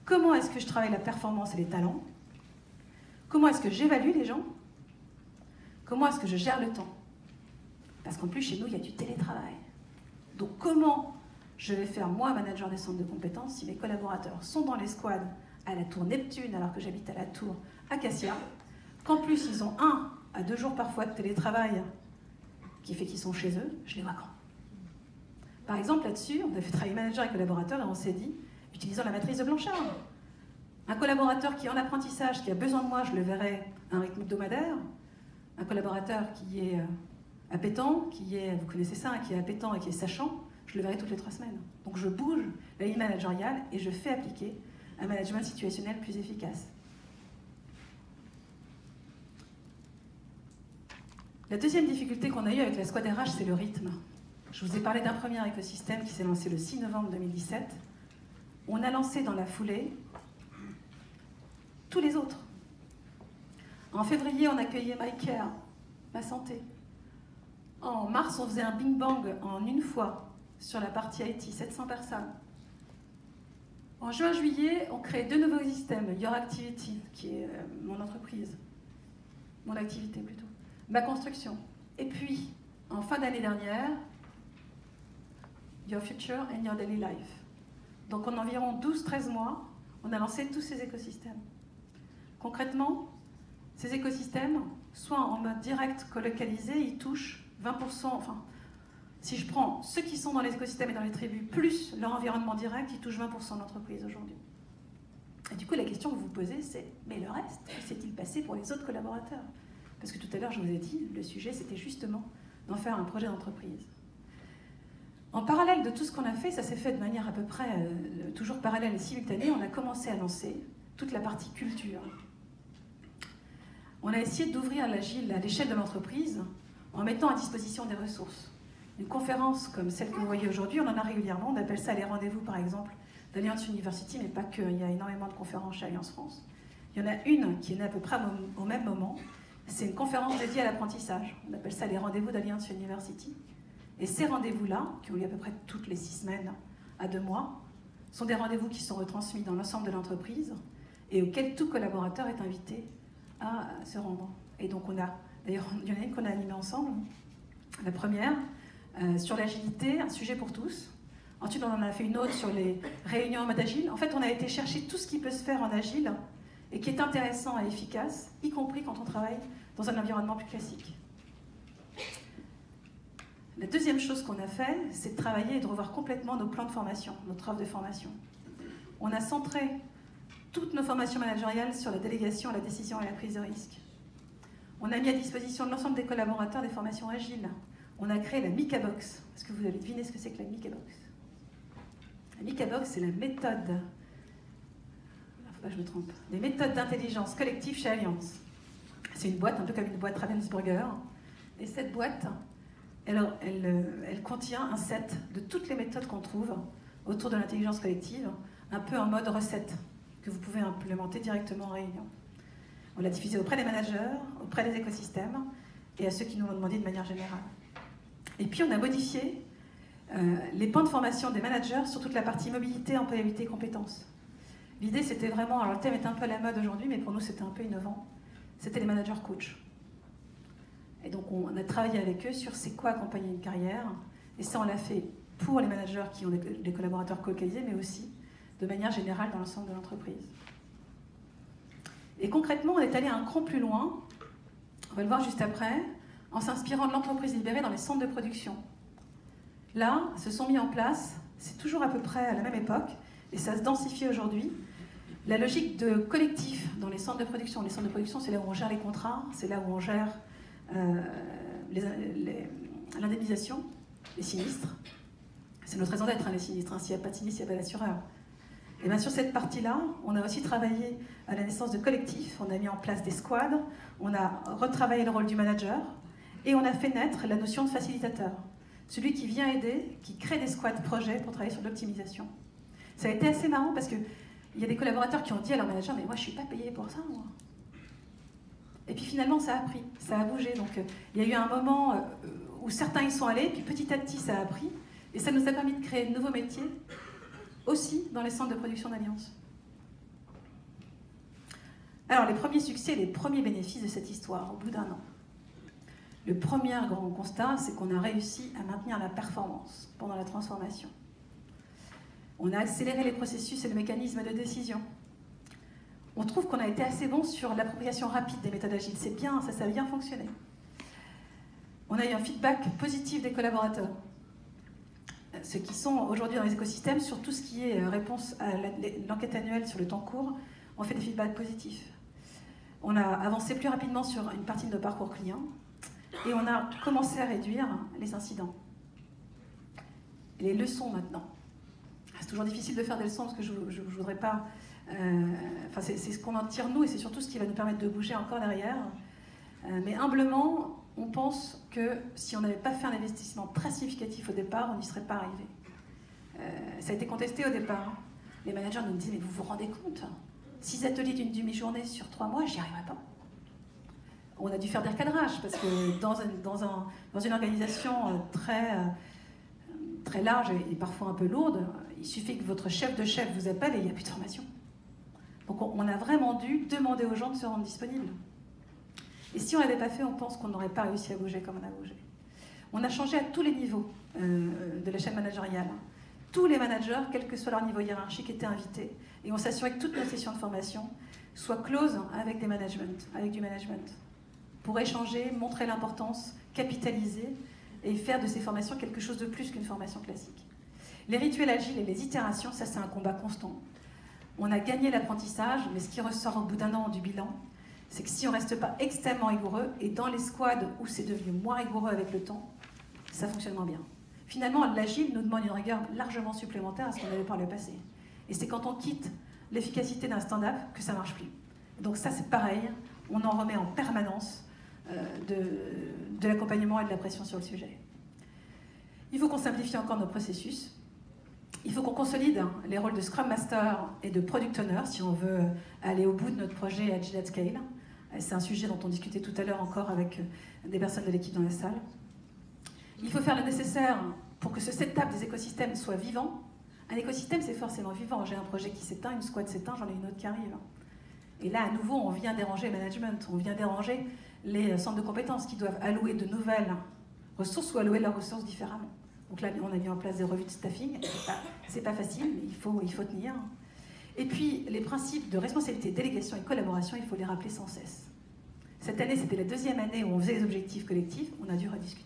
Comment est-ce que je travaille la performance et les talents? Comment est-ce que j'évalue les gens? Comment est-ce que je gère le temps? Parce qu'en plus, chez nous, il y a du télétravail. Donc comment je vais faire, moi, manager des centres de compétences, si mes collaborateurs sont dans les squads à la tour Neptune, alors que j'habite à la tour Acacia, qu'en plus, ils ont 1 à 2 jours parfois de télétravail, qui fait qu'ils sont chez eux, je les vois quand? Par exemple, là-dessus, on a fait travailler manager et collaborateurs et on s'est dit, utilisant la matrice de Blanchard, un collaborateur qui est en apprentissage, qui a besoin de moi, je le verrai à un rythme hebdomadaire. Un collaborateur qui est appétent, vous connaissez ça, qui est appétent et qui est sachant, je le verrai toutes les 3 semaines. Donc je bouge la ligne managériale et je fais appliquer un management situationnel plus efficace. La deuxième difficulté qu'on a eue avec la squad RH, c'est le rythme. Je vous ai parlé d'un premier écosystème qui s'est lancé le 6 novembre 2017. On a lancé dans la foulée tous les autres. En février, on accueillait MyCare, Ma Santé. En mars, on faisait un Bing Bang en une fois sur la partie IT, 700 personnes. En juin-juillet, on crée 2 nouveaux systèmes, Your Activity, qui est mon entreprise, mon activité plutôt, ma construction. Et puis, en fin d'année dernière, Your Future and Your Daily Life. Donc en environ 12-13 mois, on a lancé tous ces écosystèmes. Concrètement, ces écosystèmes, soit en mode direct colocalisé, ils touchent 20%, enfin, si je prends ceux qui sont dans les écosystèmes et dans les tribus, plus leur environnement direct, ils touchent 20% de l'entreprise aujourd'hui. Et du coup, la question que vous vous posez, c'est, mais le reste, que s'est-il passé pour les autres collaborateurs? Parce que tout à l'heure, je vous ai dit, le sujet, c'était justement d'en faire un projet d'entreprise. En parallèle de tout ce qu'on a fait, ça s'est fait de manière à peu près toujours parallèle et simultanée, on a commencé à lancer toute la partie culture. On a essayé d'ouvrir l'agile à l'échelle de l'entreprise en mettant à disposition des ressources. Une conférence comme celle que vous voyez aujourd'hui, on en a régulièrement, on appelle ça les rendez-vous par exemple d'Alliance University, mais pas que, il y a énormément de conférences chez Alliance France. Il y en a une qui est née à peu près au même moment, c'est une conférence dédiée à l'apprentissage, on appelle ça les rendez-vous d'Alliance University. Et ces rendez-vous-là, qui ont lieu à peu près toutes les 6 semaines à 2 mois, sont des rendez-vous qui sont retransmis dans l'ensemble de l'entreprise et auxquels tout collaborateur est invité à se rendre. Et donc on a, d'ailleurs, il y en a une qu'on a animée ensemble. La première, sur l'agilité, un sujet pour tous. Ensuite, on en a fait une autre sur les réunions en mode agile. En fait, on a été chercher tout ce qui peut se faire en agile et qui est intéressant et efficace, y compris quand on travaille dans un environnement plus classique. La deuxième chose qu'on a fait, c'est de travailler et de revoir complètement nos plans de formation, notre offre de formation. On a centré toutes nos formations managériales sur la délégation, la décision et la prise de risque. On a mis à disposition de l'ensemble des collaborateurs des formations agiles. On a créé la Mikabox. Est-ce que vous avez deviné ce que c'est que la Mikabox? La Mikabox, c'est la méthode, il ne faut pas que je me trompe, des méthodes d'intelligence collective chez Alliance. C'est une boîte, un peu comme une boîte Ravensburger. Et cette boîte, elle contient un set de toutes les méthodes qu'on trouve autour de l'intelligence collective, un peu en mode recette, que vous pouvez implémenter directement en réunion. On l'a diffusé auprès des managers, auprès des écosystèmes et à ceux qui nous l'ont demandé de manière générale. Et puis on a modifié les plans de formation des managers sur toute la partie mobilité, employabilité et compétences. L'idée c'était vraiment, alors le thème est un peu à la mode aujourd'hui, mais pour nous c'était un peu innovant, c'était les managers coach. Et donc on a travaillé avec eux sur c'est quoi accompagner une carrière, et ça on l'a fait pour les managers qui ont des collaborateurs co-localisés, mais aussi de manière générale dans l'ensemble de l'entreprise. Et concrètement, on est allé un cran plus loin, on va le voir juste après, en s'inspirant de l'entreprise libérée dans les centres de production. Là, se sont mis en place, c'est toujours à peu près à la même époque, et ça se densifie aujourd'hui, la logique de collectif dans les centres de production. Les centres de production, c'est là où on gère les contrats, c'est là où on gère l'indemnisation, les sinistres. C'est notre raison d'être, hein, les sinistres. Hein. S'il n'y a pas de sinistre, il n'y a pas d'assureur. Et bien sur cette partie-là, on a aussi travaillé à la naissance de collectifs, on a mis en place des squads, on a retravaillé le rôle du manager, et on a fait naître la notion de facilitateur. Celui qui vient aider, qui crée des squads projets pour travailler sur l'optimisation. Ça a été assez marrant parce qu'il y a des collaborateurs qui ont dit à leur manager « mais moi je ne suis pas payé pour ça, moi ». Et puis finalement ça a pris, ça a bougé. Donc il y a eu un moment où certains y sont allés, puis petit à petit ça a pris, et ça nous a permis de créer de nouveaux métiers, aussi dans les centres de production d'Alliance. Alors, les premiers succès, les premiers bénéfices de cette histoire, au bout d'un an. Le premier grand constat, c'est qu'on a réussi à maintenir la performance pendant la transformation. On a accéléré les processus et le mécanisme de décision. On trouve qu'on a été assez bon sur l'appropriation rapide des méthodes agiles. C'est bien, ça a bien fonctionné. On a eu un feedback positif des collaborateurs. Ceux qui sont aujourd'hui dans les écosystèmes, sur tout ce qui est réponse à l'enquête annuelle sur le temps court, on fait des feedbacks positifs. On a avancé plus rapidement sur une partie de nos parcours clients et on a commencé à réduire les incidents. Et les leçons maintenant. C'est toujours difficile de faire des leçons parce que je ne voudrais pas... c'est ce qu'on en tire nous et c'est surtout ce qui va nous permettre de bouger encore derrière. Mais humblement, on pense que si on n'avait pas fait un investissement très significatif au départ, on n'y serait pas arrivé. Ça a été contesté au départ. Les managers nous disaient, mais vous vous rendez compte ? 6 ateliers d'une demi-journée sur 3 mois, j'y arriverai pas. On a dû faire des recadrages parce que dans une organisation très large et parfois un peu lourde, il suffit que votre chef de chef vous appelle et il n'y a plus de formation. Donc on a vraiment dû demander aux gens de se rendre disponibles. Et si on ne l'avait pas fait, on pense qu'on n'aurait pas réussi à bouger comme on a bougé. On a changé à tous les niveaux de la chaîne managériale. Tous les managers, quel que soit leur niveau hiérarchique, étaient invités. Et on s'assurait que toutes nos sessions de formation soient closes avec du management, pour échanger, montrer l'importance, capitaliser et faire de ces formations quelque chose de plus qu'une formation classique. Les rituels agiles et les itérations, ça c'est un combat constant. On a gagné l'apprentissage, mais ce qui ressort au bout d'un an du bilan, c'est que si on ne reste pas extrêmement rigoureux, et dans les squads où c'est devenu moins rigoureux avec le temps, ça fonctionne moins bien. Finalement, l'agile nous demande une rigueur largement supplémentaire à ce qu'on avait par le passé. Et c'est quand on quitte l'efficacité d'un stand-up que ça ne marche plus. Donc ça, c'est pareil, on en remet en permanence de l'accompagnement et de la pression sur le sujet. Il faut qu'on simplifie encore nos processus. Il faut qu'on consolide les rôles de Scrum Master et de Product Owner si on veut aller au bout de notre projet Agile at Scale. C'est un sujet dont on discutait tout à l'heure encore avec des personnes de l'équipe dans la salle. Il faut faire le nécessaire pour que ce setup des écosystèmes soit vivant. Un écosystème, c'est forcément vivant. J'ai un projet qui s'éteint, une squad s'éteint, j'en ai une autre qui arrive. Et là, à nouveau, on vient déranger le management, on vient déranger les centres de compétences qui doivent allouer de nouvelles ressources ou allouer leurs ressources différemment. Donc là, on a mis en place des revues de staffing. C'est pas facile, mais il faut tenir. Et puis, les principes de responsabilité, délégation et collaboration, il faut les rappeler sans cesse. Cette année, c'était la 2e année où on faisait les objectifs collectifs. On a dû rediscuter.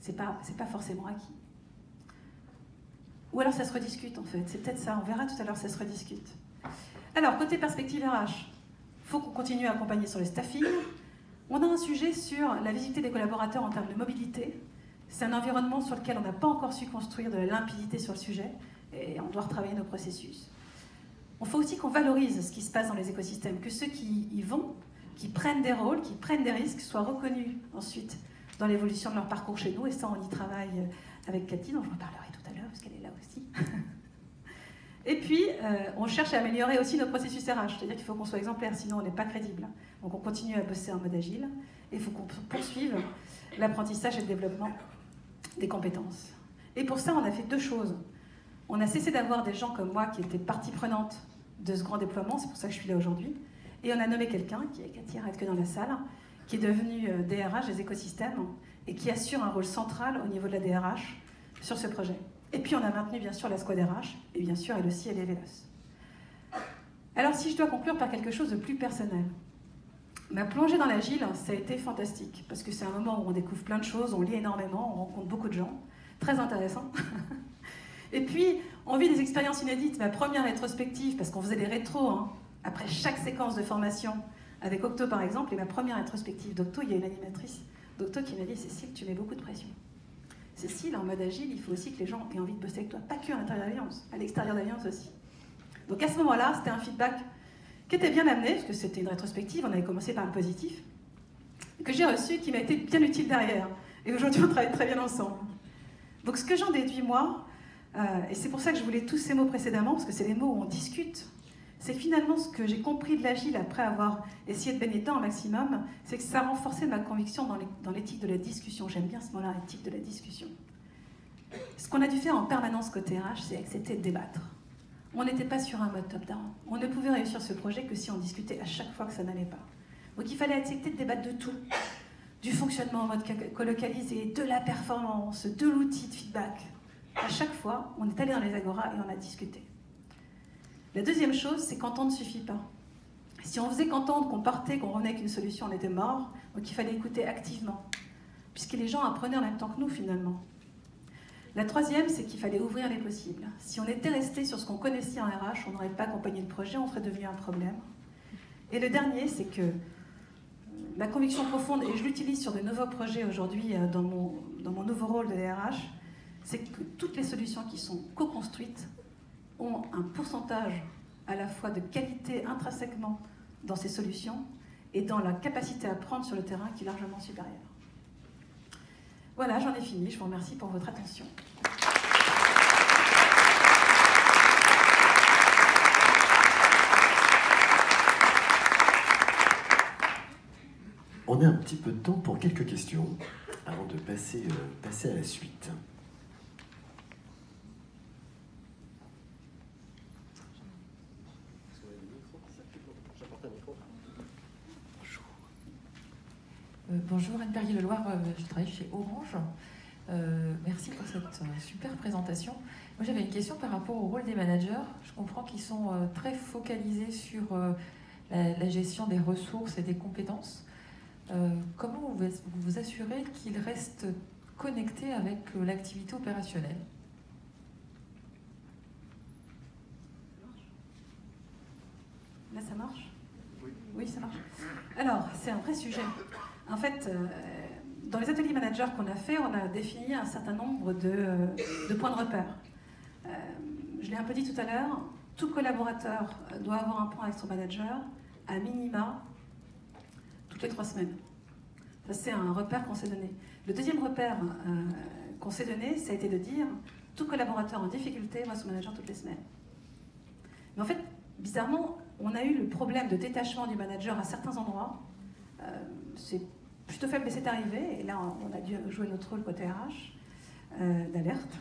C'est pas forcément acquis. Ou alors ça se rediscute, en fait. C'est peut-être ça. On verra tout à l'heure, ça se rediscute. Alors, côté perspective RH, il faut qu'on continue à accompagner sur le staffing. On a un sujet sur la visibilité des collaborateurs en termes de mobilité. C'est un environnement sur lequel on n'a pas encore su construire de la limpidité sur le sujet et on doit retravailler nos processus. Il faut aussi qu'on valorise ce qui se passe dans les écosystèmes, que ceux qui y vont, qui prennent des rôles, qui prennent des risques, soient reconnus ensuite dans l'évolution de leur parcours chez nous. Et ça, on y travaille avec Cathy, dont je vous parlerai tout à l'heure, parce qu'elle est là aussi. Et puis, on cherche à améliorer aussi nos processus RH, c'est-à-dire qu'il faut qu'on soit exemplaire, sinon on n'est pas crédible. Donc on continue à bosser en mode agile, et il faut qu'on poursuive l'apprentissage et le développement des compétences. Et pour ça, on a fait 2 choses. On a cessé d'avoir des gens comme moi qui étaient partie prenante de ce grand déploiement, c'est pour ça que je suis là aujourd'hui, et on a nommé quelqu'un, qui est Cathy Redke dans la salle, qui est devenu DRH des écosystèmes, et qui assure un rôle central au niveau de la DRH sur ce projet. Et puis on a maintenu bien sûr la squad RH, et bien sûr elle aussi, elle est véloce. Alors si je dois conclure par quelque chose de plus personnel, ma plongée dans l'agile, ça a été fantastique, parce que c'est un moment où on découvre plein de choses, on lit énormément, on rencontre beaucoup de gens, très intéressant. Et puis, on vit des expériences inédites. Ma première rétrospective, parce qu'on faisait des rétros, après chaque séquence de formation, avec Octo par exemple, et ma première rétrospective d'Octo, il y a une animatrice d'Octo qui m'a dit « Cécile, tu mets beaucoup de pression. Cécile, en mode agile, il faut aussi que les gens aient envie de bosser avec toi, pas que à l'intérieur d'Alliance, à l'extérieur d'Alliance aussi. » Donc à ce moment-là, c'était un feedback qui était bien amené, parce que c'était une rétrospective, on avait commencé par le positif, que j'ai reçu, qui m'a été bien utile derrière. Et aujourd'hui, on travaille très bien ensemble. Donc ce que j'en déduis, moi, et c'est pour ça que je voulais tous ces mots précédemment, parce que c'est les mots où on discute, c'est finalement ce que j'ai compris de l'agile après avoir essayé de baigner dedans un maximum, c'est que ça a renforcé ma conviction dans l'éthique de la discussion. J'aime bien ce mot-là, l'éthique de la discussion. Ce qu'on a dû faire en permanence côté RH, c'est accepter de débattre. on n'était pas sur un mode top-down. On ne pouvait réussir ce projet que si on discutait à chaque fois que ça n'allait pas. Donc il fallait accepter de débattre de tout. Du fonctionnement en mode colocalisé, de la performance, de l'outil de feedback. À chaque fois, on est allé dans les agoras et on a discuté. La deuxième chose, c'est qu'entendre ne suffit pas. Si on faisait qu'entendre, qu'on partait, qu'on revenait avec une solution, on était mort. Donc il fallait écouter activement. Puisque les gens apprenaient en même temps que nous, finalement. La troisième, c'est qu'il fallait ouvrir les possibles. Si on était resté sur ce qu'on connaissait en RH, on n'aurait pas accompagné le projet, on serait devenu un problème. Et le dernier, c'est que ma conviction profonde, et je l'utilise sur de nouveaux projets aujourd'hui dans mon nouveau rôle de RH, c'est que toutes les solutions qui sont co-construites ont un pourcentage à la fois de qualité intrinsèquement dans ces solutions et dans la capacité à prendre sur le terrain qui est largement supérieure. Voilà, j'en ai fini. Je vous remercie pour votre attention. On a un petit peu de temps pour quelques questions avant de passer à la suite. Bonjour, Anne Perrier-Leloir, je travaille chez Orange. Merci pour cette super présentation. Moi, j'avais une question par rapport au rôle des managers. Je comprends qu'ils sont très focalisés sur la gestion des ressources et des compétences. Comment vous vous assurez qu'ils restent connectés avec l'activité opérationnelle? Là, ça marche? Oui, ça marche. Alors, c'est un vrai sujet. En fait, dans les ateliers managers qu'on a fait, on a défini un certain nombre de points de repère. Je l'ai un peu dit tout à l'heure, tout collaborateur doit avoir un point avec son manager, à minima, toutes les 3 semaines. Ça, c'est un repère qu'on s'est donné. Le deuxième repère qu'on s'est donné, ça a été de dire, tout collaborateur en difficulté voit son manager toutes les semaines. Mais en fait, bizarrement, on a eu le problème de détachement du manager à certains endroits. C'est plutôt faible, mais c'est arrivé. Et là, on a dû jouer notre rôle côté RH, d'alerte.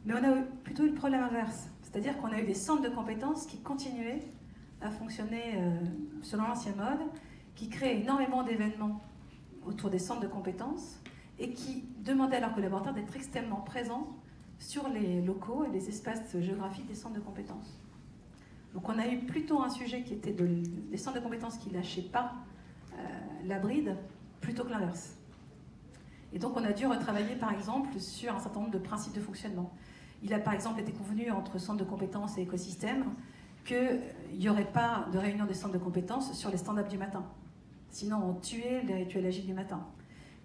Mais on a plutôt eu le problème inverse. C'est-à-dire qu'on a eu des centres de compétences qui continuaient à fonctionner selon l'ancien mode, qui créaient énormément d'événements autour des centres de compétences et qui demandaient à leurs collaborateurs d'être extrêmement présents sur les locaux et les espaces géographiques des centres de compétences. Donc on a eu plutôt un sujet qui était des centres de compétences qui ne lâchaient pas la bride, plutôt que l'inverse. Et donc on a dû retravailler par exemple sur un certain nombre de principes de fonctionnement. Il a par exemple été convenu entre centres de compétences et écosystèmes qu'il n'y aurait pas de réunion des centres de compétences sur les stand-up du matin. Sinon on tuait les rituels agiles du matin.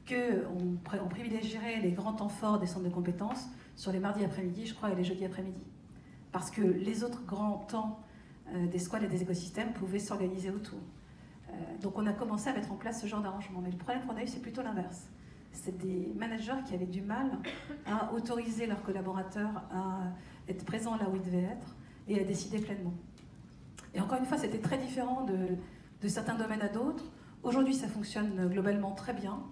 Qu'on privilégierait les grands temps forts des centres de compétences sur les mardis après-midi, je crois, et les jeudis après-midi. Parce que les autres grands temps des squads et des écosystèmes pouvaient s'organiser autour. Donc on a commencé à mettre en place ce genre d'arrangement. Mais le problème qu'on a eu, c'est plutôt l'inverse. C'est des managers qui avaient du mal à autoriser leurs collaborateurs à être présents là où ils devaient être et à décider pleinement. Et encore une fois, c'était très différent de certains domaines à d'autres. Aujourd'hui, ça fonctionne globalement très bien.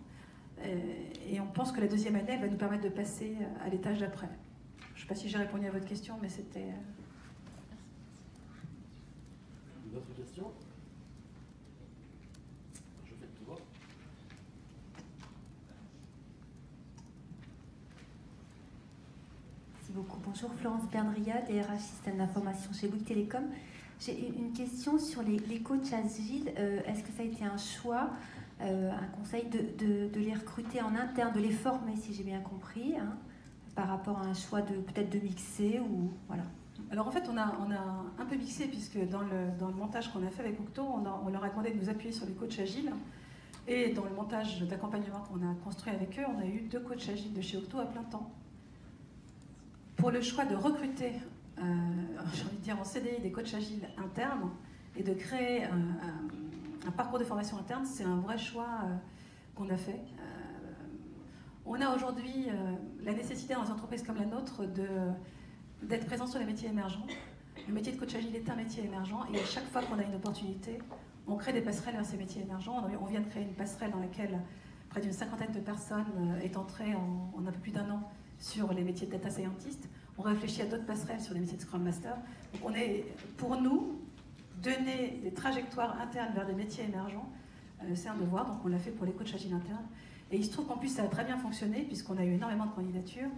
Et on pense que la deuxième année, elle va nous permettre de passer à l'étage d'après. Je ne sais pas si j'ai répondu à votre question, mais c'était... Une autre question? Je fais le tour. Merci beaucoup. Bonjour, Florence Berdria, DRH Système d'information chez Bouygues Télécom. J'ai une question sur les coachs agiles. Est-ce que ça a été un choix, un conseil de les recruter en interne, de les former, si j'ai bien compris, hein, par rapport à un choix peut-être de mixer ou voilà. Alors en fait, on a un peu mixé, puisque dans le montage qu'on a fait avec Octo, on leur a demandé de nous appuyer sur les coachs agiles. Et dans le montage d'accompagnement qu'on a construit avec eux, on a eu 2 coachs agiles de chez Octo à plein temps. Pour le choix de recruter, j'ai envie de dire en CDI, des coachs agiles internes et de créer un parcours de formation interne, c'est un vrai choix qu'on a fait. On a aujourd'hui la nécessité dans une entreprise comme la nôtre d'être présent sur les métiers émergents. Le métier de coach agile est un métier émergent et à chaque fois qu'on a une opportunité, on crée des passerelles vers ces métiers émergents. On vient de créer une passerelle dans laquelle près d'une 50aine de personnes est entrée en un peu plus d'1 an sur les métiers de data scientist. On réfléchit à d'autres passerelles sur les métiers de Scrum Master. Donc pour nous, donner des trajectoires internes vers des métiers émergents, c'est un devoir, donc on l'a fait pour les coachs agiles internes. Et il se trouve qu'en plus ça a très bien fonctionné, puisqu'on a eu énormément de candidatures,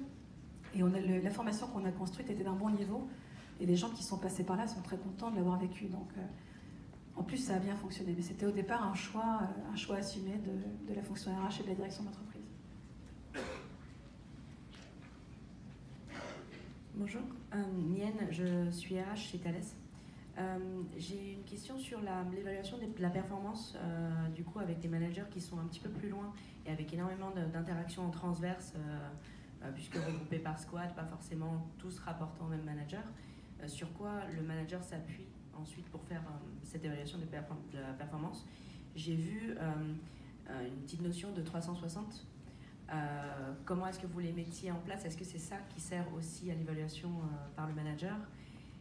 et la formation qu'on a construite était d'un bon niveau, et les gens qui sont passés par là sont très contents de l'avoir vécu. Donc en plus ça a bien fonctionné, mais c'était au départ un choix assumé de la fonction RH et de la direction d'entreprise. Bonjour, Mienne, je suis RH chez Thales. J'ai une question sur l'évaluation de la performance, du coup, avec des managers qui sont un petit peu plus loin et avec énormément d'interactions en transverse, puisque regroupés par squad, pas forcément tous rapportant au même manager. Sur quoi le manager s'appuie ensuite pour faire cette évaluation de la performance. J'ai vu une petite notion de 360. Comment est-ce que vous les mettiez en place? Est-ce que c'est ça qui sert aussi à l'évaluation par le manager?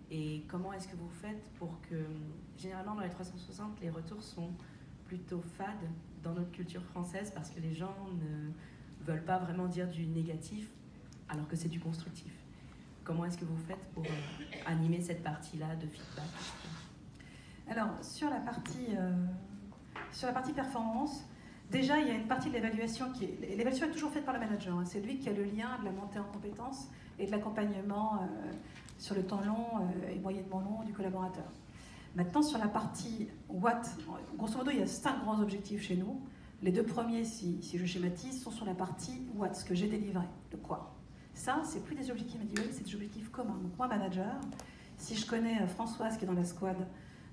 Et comment est-ce que vous faites pour que, généralement dans les 360, les retours sont plutôt fades dans notre culture française parce que les gens ne veulent pas vraiment dire du négatif alors que c'est du constructif. Comment est-ce que vous faites pour animer cette partie-là de feedback? Alors, sur la partie performance, déjà, il y a une partie de l'évaluation qui est... L'évaluation est toujours faite par le manager. Hein. C'est lui qui a le lien de la montée en compétences et de l'accompagnement sur le temps long et moyennement long du collaborateur. Maintenant, sur la partie what, grosso modo, il y a 5 grands objectifs chez nous. Les 2 premiers, si je schématise, sont sur la partie what, ce que j'ai délivré, le quoi. Ça, c'est plus des objectifs individuels, c'est des objectifs communs. Donc moi, manager, si je connais Françoise qui est dans la squad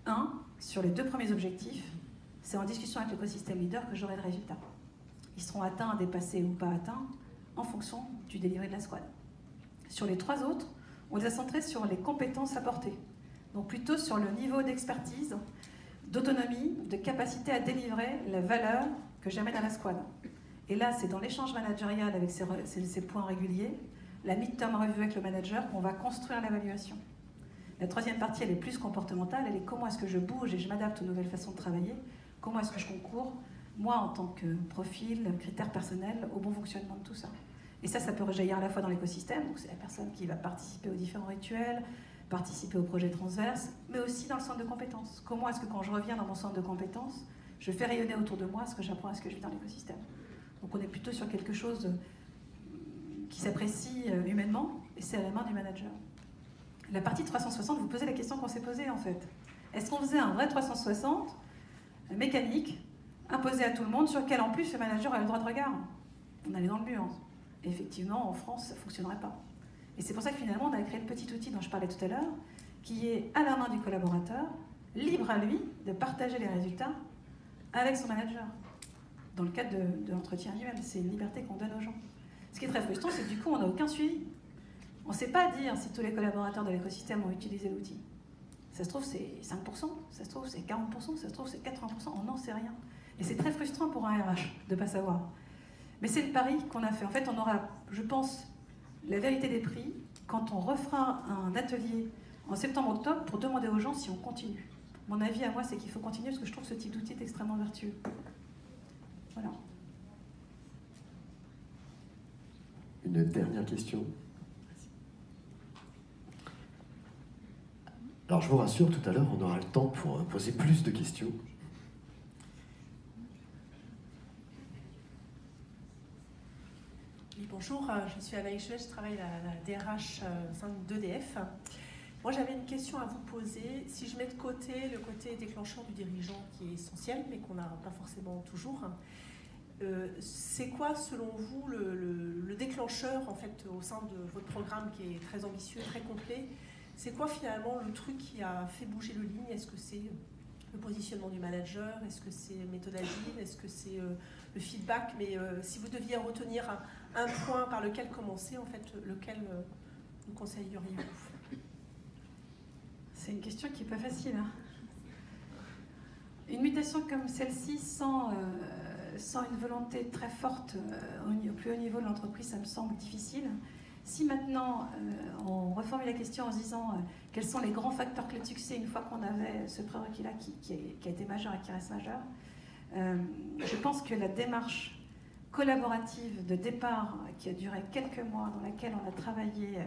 1, sur les 2 premiers objectifs, c'est en discussion avec l'écosystème leader que j'aurai le résultat. Ils seront atteints, dépassés ou pas atteints, en fonction du délivré de la squad. Sur les 3 autres, on les a centrés sur les compétences apportées. Donc plutôt sur le niveau d'expertise, d'autonomie, de capacité à délivrer la valeur que j'amène à la squad. Et là, c'est dans l'échange managérial avec ces points réguliers, la mid-term review avec le manager, qu'on va construire l'évaluation. La 3e partie, elle est plus comportementale, elle est comment est-ce que je bouge et je m'adapte aux nouvelles façons de travailler, comment est-ce que je concours, moi en tant que profil, critère personnel, au bon fonctionnement de tout ça. Et ça peut rejaillir à la fois dans l'écosystème, donc c'est la personne qui va participer aux différents rituels, participer aux projets transverses, mais aussi dans le centre de compétences. Comment est-ce que quand je reviens dans mon centre de compétences, je fais rayonner autour de moi ce que j'apprends et ce que je vis dans l'écosystème. Donc on est plutôt sur quelque chose qui s'apprécie humainement, et c'est à la main du manager. La partie 360, vous posez la question qu'on s'est posée en fait. Est-ce qu'on faisait un vrai 360 mécanique, imposé à tout le monde, sur lequel en plus le manager a le droit de regard? On allait dans le mur. Et effectivement, en France, ça ne fonctionnerait pas. Et c'est pour ça que finalement, on a créé le petit outil dont je parlais tout à l'heure, qui est à la main du collaborateur, libre à lui de partager les résultats avec son manager. Dans le cadre de l'entretien annuel, c'est une liberté qu'on donne aux gens. Ce qui est très frustrant, c'est que du coup, on n'a aucun suivi. On ne sait pas dire si tous les collaborateurs de l'écosystème ont utilisé l'outil. Ça se trouve, c'est 5%, ça se trouve, c'est 40%, ça se trouve, c'est 80%, on n'en sait rien. Et c'est très frustrant pour un RH de ne pas savoir. Mais c'est le pari qu'on a fait. En fait, on aura, je pense, la vérité des prix quand on refera un atelier en septembre-octobre pour demander aux gens si on continue. Mon avis à moi, c'est qu'il faut continuer parce que je trouve que ce type d'outil est extrêmement vertueux. Voilà. Une dernière question. Alors je vous rassure, tout à l'heure, on aura le temps pour poser plus de questions. Oui, bonjour, je suis Anaïs Chouet, je travaille à la DRH au sein d'EDF. Moi, j'avais une question à vous poser. Si je mets de côté le côté déclencheur du dirigeant qui est essentiel, mais qu'on n'a pas forcément toujours, c'est quoi, selon vous, le déclencheur en fait, au sein de votre programme qui est très ambitieux, très complet? C'est quoi finalement le truc qui a fait bouger le ligne? Est-ce que c'est le positionnement du manager? Est-ce que c'est méthode agile? Est-ce que c'est le feedback? Mais si vous deviez retenir un point par lequel commencer, en fait, lequel nous conseilleriez-vous? C'est une question qui n'est pas facile. Hein. Une mutation comme celle-ci, sans une volonté très forte au plus haut niveau de l'entreprise, ça me semble difficile. Si maintenant on reformule la question en se disant quels sont les grands facteurs clés de succès une fois qu'on avait ce prérequis-là qui a été majeur et qui reste majeur, je pense que la démarche collaborative de départ qui a duré quelques mois, dans laquelle on a travaillé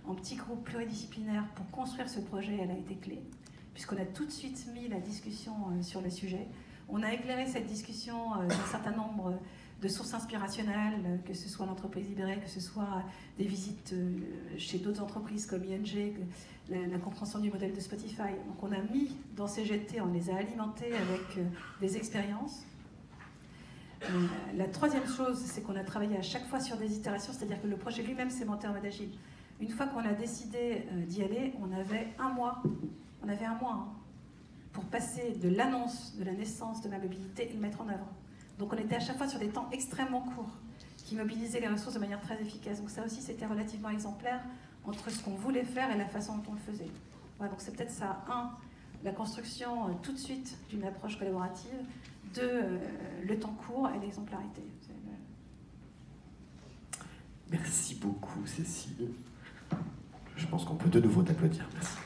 en petits groupes pluridisciplinaires pour construire ce projet, elle a été clé, puisqu'on a tout de suite mis la discussion sur le sujet. On a éclairé cette discussion d'un certain nombre de sources inspirationnelles, que ce soit l'entreprise libérée, que ce soit des visites chez d'autres entreprises comme ING, la compréhension du modèle de Spotify. Donc on a mis dans CGT, on les a alimentés avec des expériences. La troisième chose, c'est qu'on a travaillé à chaque fois sur des itérations, c'est-à-dire que le projet lui-même s'est monté en mode agile. Une fois qu'on a décidé d'y aller, on avait un mois. On avait un mois pour passer de l'annonce de la naissance de la mobilité et le mettre en œuvre. Donc on était à chaque fois sur des temps extrêmement courts qui mobilisaient les ressources de manière très efficace. Donc ça aussi, c'était relativement exemplaire entre ce qu'on voulait faire et la façon dont on le faisait. Voilà, donc c'est peut-être ça. 1, la construction tout de suite d'une approche collaborative. 2, le temps court et l'exemplarité. Merci beaucoup, Cécile. Je pense qu'on peut de nouveau t'applaudir. Merci.